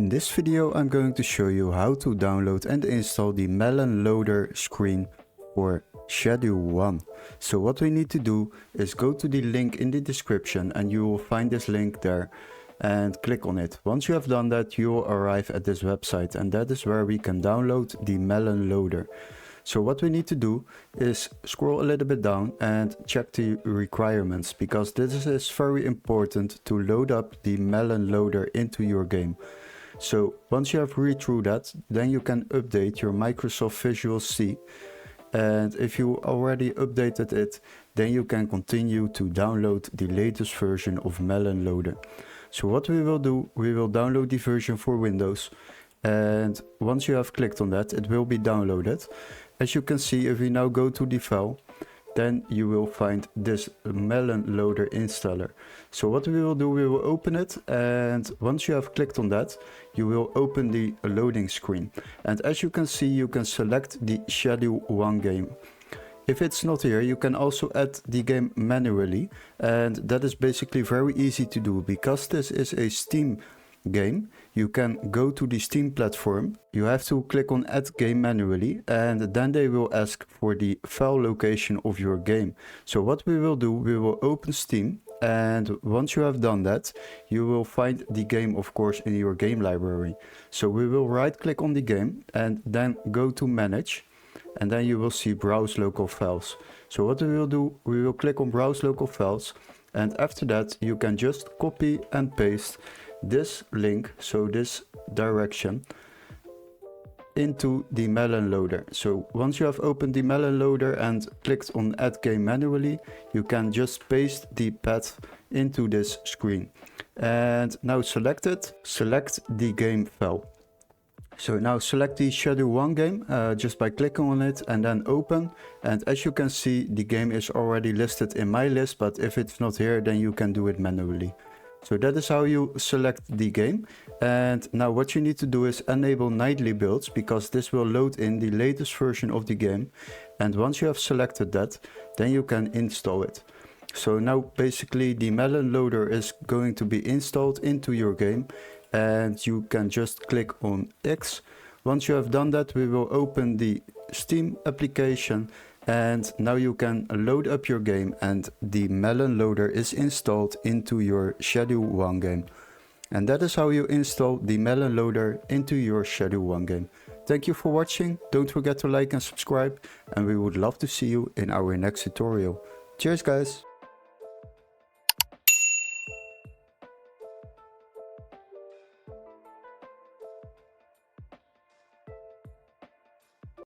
In this video I'm going to show you how to download and install the MelonLoader screen for Schedule 1. So what we need to do is go to the link in the description and you will find this link there and click on it. Once you have done that, you will arrive at this website and that is where we can download the MelonLoader. So what we need to do is scroll a little bit down and check the requirements, because this is very important to load up the MelonLoader into your game. So once you have read through that, then you can update your Microsoft Visual C. And if you already updated it, then you can continue to download the latest version of MelonLoader. So what we will do, we will download the version for Windows. And once you have clicked on that, it will be downloaded. As you can see, if we now go to the file, then you will find this MelonLoader installer. So what we will do, we will open it, and once you have clicked on that, you will open the loading screen. And as you can see, you can select the Schedule 1 game. If it's not here, you can also add the game manually, and that is basically very easy to do. Because this is a Steam game, you can go to the Steam platform, you have to click on add game manually, and then they will ask for the file location of your game. So what we will do, we will open Steam, and once you have done that, you will find the game, of course, in your game library. So we will right click on the game and then go to manage, and then you will see browse local files. So what we will do, we will click on browse local files, and after that you can just copy and paste this link, so this direction, into the MelonLoader. So once you have opened the MelonLoader and clicked on add game manually, you can just paste the path into this screen. And now select it, select the game file. So now select the Schedule 1 game just by clicking on it and then open. And as you can see, the game is already listed in my list, but if it's not here, then you can do it manually. So that is how you select the game. And now what you need to do is enable nightly builds, because this will load in the latest version of the game. And once you have selected that, then you can install it. So now basically the MelonLoader is going to be installed into your game, and you can just click on X. Once you have done that, we will open the Steam application, and now you can load up your game and the MelonLoader is installed into your Schedule 1 game. And that is how you install the MelonLoader into your Schedule 1 game. Thank you for watching, don't forget to like and subscribe, and we would love to see you in our next tutorial. Cheers guys!